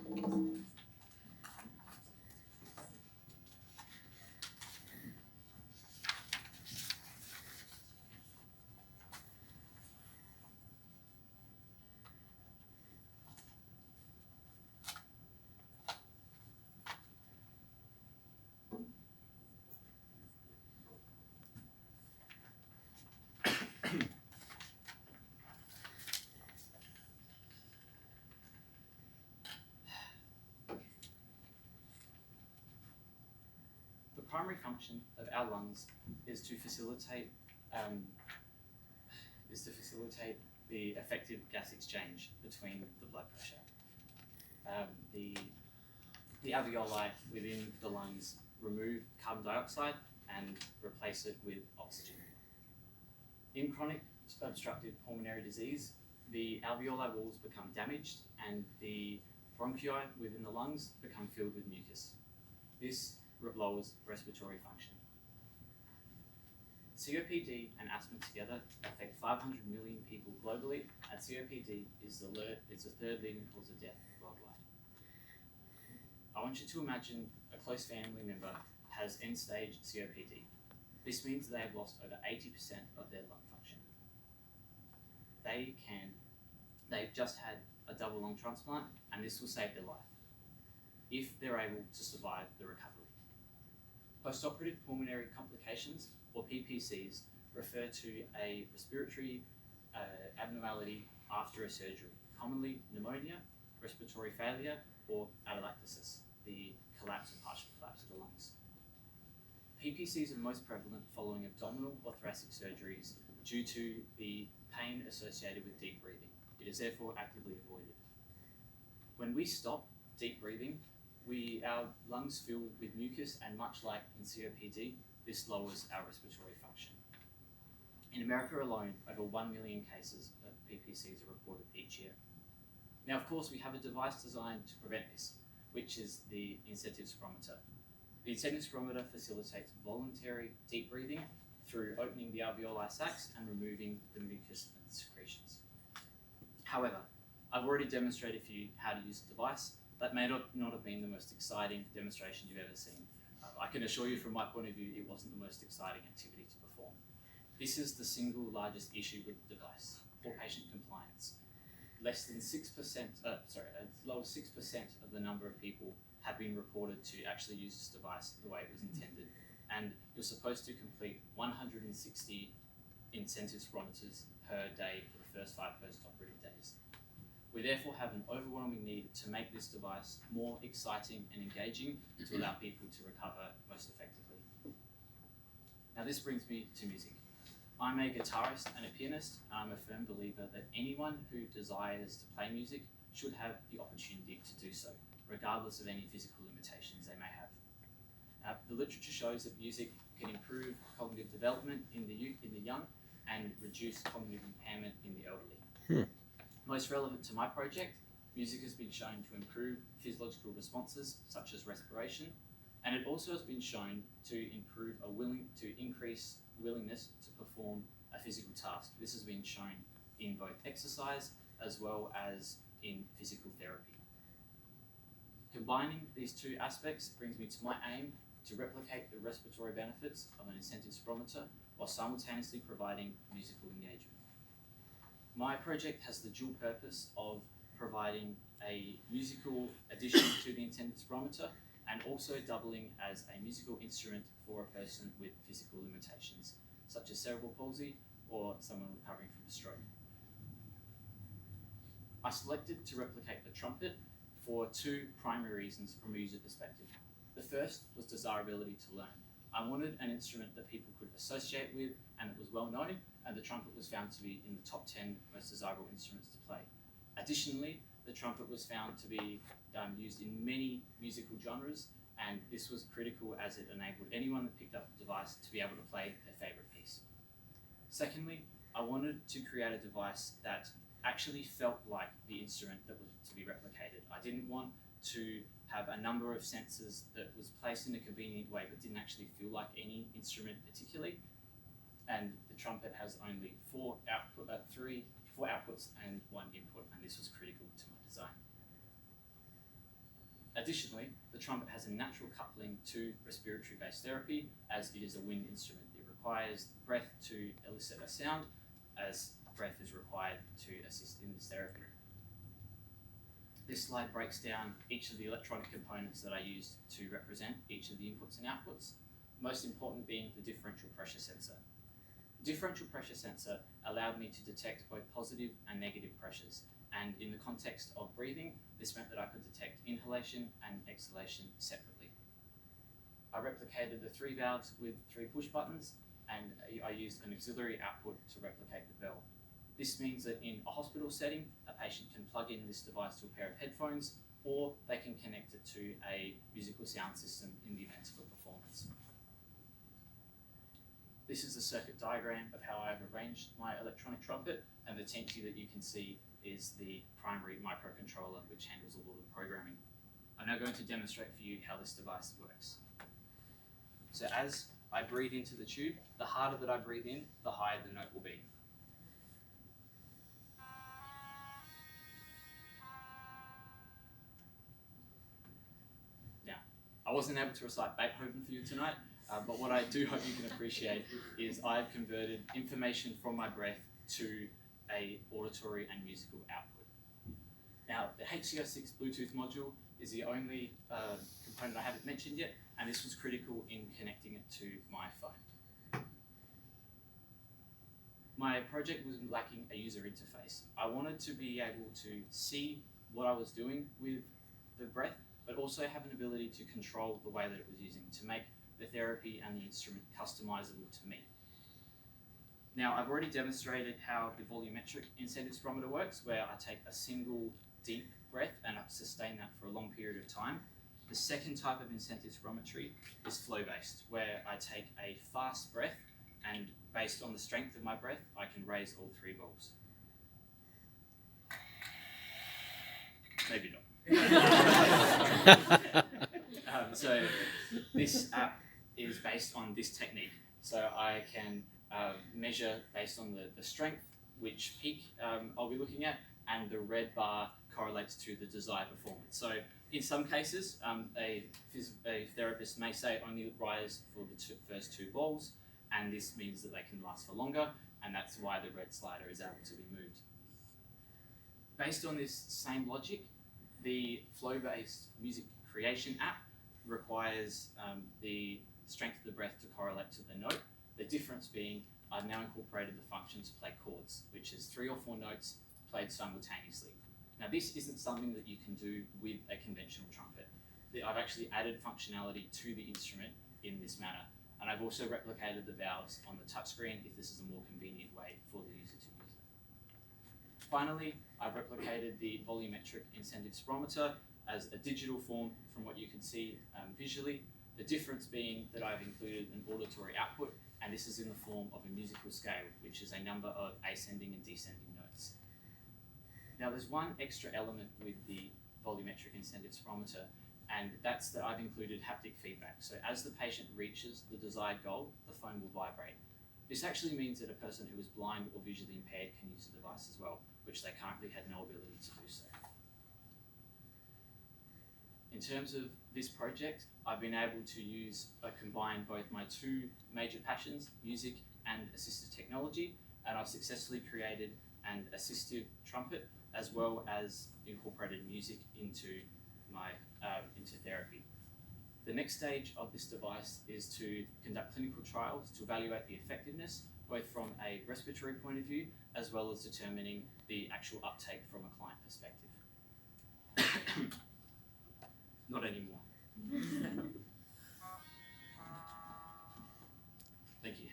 The primary function of our lungs is to facilitate the effective gas exchange between the blood pressure. The alveoli within the lungs remove carbon dioxide and replace it with oxygen. In chronic obstructive pulmonary disease, the alveolar walls become damaged and the bronchi within the lungs become filled with mucus. This lowers respiratory function. COPD and asthma together affect 500 million people globally, and COPD is the third leading cause of death worldwide. I want you to imagine a close family member has end-stage COPD. This means they have lost over 80% of their lung function. They've just had a double lung transplant, and this will save their life if they're able to survive the recovery. Post-operative pulmonary complications, or PPCs, refer to a respiratory abnormality after a surgery, commonly pneumonia, respiratory failure, or atelectasis, the collapse and partial collapse of the lungs. PPCs are most prevalent following abdominal or thoracic surgeries due to the pain associated with deep breathing. It is therefore actively avoided. When we stop deep breathing, our lungs fill with mucus, and much like in COPD, this lowers our respiratory function. In America alone, over 1 million cases of PPCs are reported each year. Now, of course, we have a device designed to prevent this, which is the incentive spirometer. The incentive spirometer facilitates voluntary deep breathing through opening the alveoli sacs and removing the mucus and secretions. However, I've already demonstrated for you how to use the device. That may not have been the most exciting demonstration you've ever seen. I can assure you from my point of view, it wasn't the most exciting activity to perform. This is the single largest issue with the device, poor patient compliance. Less than 6%, as low as 6% of the number of people have been reported to actually use this device the way it was intended. And you're supposed to complete 160 incentive spirometers per day for the first 5 post-operative days. We therefore have an overwhelming need to make this device more exciting and engaging to allow people to recover most effectively. Now this brings me to music. I'm a guitarist and a pianist, and I'm a firm believer that anyone who desires to play music should have the opportunity to do so, regardless of any physical limitations they may have. The literature shows that music can improve cognitive development in the young and reduce cognitive impairment in the elderly. Most relevant to my project, music has been shown to improve physiological responses such as respiration, and it also has been shown to increase willingness to perform a physical task. This has been shown in both exercise as well as in physical therapy. Combining these two aspects brings me to my aim to replicate the respiratory benefits of an incentive spirometer while simultaneously providing musical engagement. My project has the dual purpose of providing a musical addition to the incentive spirometer and also doubling as a musical instrument for a person with physical limitations, such as cerebral palsy or someone recovering from a stroke. I selected to replicate the trumpet for 2 primary reasons from a user perspective. The first was desirability to learn. I wanted an instrument that people could associate with and that was well known, and the trumpet was found to be in the top 10 most desirable instruments to play. Additionally, the trumpet was found to be used in many musical genres, and this was critical as it enabled anyone that picked up the device to be able to play their favorite piece. Secondly, I wanted to create a device that actually felt like the instrument that was to be replicated. I didn't want to have a number of sensors that was placed in a convenient way but didn't actually feel like any instrument particularly. And the trumpet has only 4 outputs and 1 input, and this was critical to my design. Additionally, the trumpet has a natural coupling to respiratory-based therapy, as it is a wind instrument. It requires breath to elicit a sound, as breath is required to assist in this therapy. This slide breaks down each of the electronic components that I used to represent each of the inputs and outputs, most important being the differential pressure sensor. The differential pressure sensor allowed me to detect both positive and negative pressures, and in the context of breathing, this meant that I could detect inhalation and exhalation separately. I replicated the 3 valves with 3 push buttons, and I used an auxiliary output to replicate the bell. This means that in a hospital setting, a patient can plug in this device to a pair of headphones, or they can connect it to a musical sound system in the event of a performance. This is a circuit diagram of how I've arranged my electronic trumpet, and the Tenchi that you can see is the primary microcontroller which handles all of the programming. I'm now going to demonstrate for you how this device works. So as I breathe into the tube, the harder that I breathe in, the higher the note will be. Now, I wasn't able to recite Beethoven for you tonight, but what I do hope you can appreciate is I've converted information from my breath to a auditory and musical output. Now, the HCO6 Bluetooth module is the only component I haven't mentioned yet, and this was critical in connecting it to my phone. My project was lacking a user interface. I wanted to be able to see what I was doing with the breath, but also have an ability to control the way that it was using to make the therapy and the instrument customizable to me. Now, I've already demonstrated how the volumetric incentive spirometer works, where I take a single deep breath and I sustain that for a long period of time. The second type of incentive spirometry is flow-based, where I take a fast breath and based on the strength of my breath, I can raise all 3 balls. Maybe not. So this app is based on this technique. So I can measure based on the strength, which peak I'll be looking at, and the red bar correlates to the desired performance. So in some cases, a therapist may say only rise for the first 2 balls, and this means that they can last for longer, and that's why the red slider is able to be moved. Based on this same logic, the flow-based music creation app requires the strength of the breath to correlate to the note. The difference being I've now incorporated the function to play chords, which is 3 or 4 notes played simultaneously. Now, this isn't something that you can do with a conventional trumpet. I've actually added functionality to the instrument in this manner, and I've also replicated the valves on the touchscreen if this is a more convenient way for the user to use it. Finally, I've replicated the volumetric incentive spirometer as a digital form from what you can see visually. The difference being that I've included an auditory output, and this is in the form of a musical scale, which is a number of ascending and descending notes. Now, there's one extra element with the volumetric incentive spirometer, and that's that I've included haptic feedback. So as the patient reaches the desired goal, the phone will vibrate. This actually means that a person who is blind or visually impaired can use the device as well, which they currently had no ability to do so. In terms of this project, I've been able to combine both my 2 major passions, music and assistive technology, and I've successfully created an assistive trumpet as well as incorporated music into my into therapy. The next stage of this device is to conduct clinical trials to evaluate the effectiveness, both from a respiratory point of view, as well as determining the actual uptake from a client perspective. Not anymore. Thank you.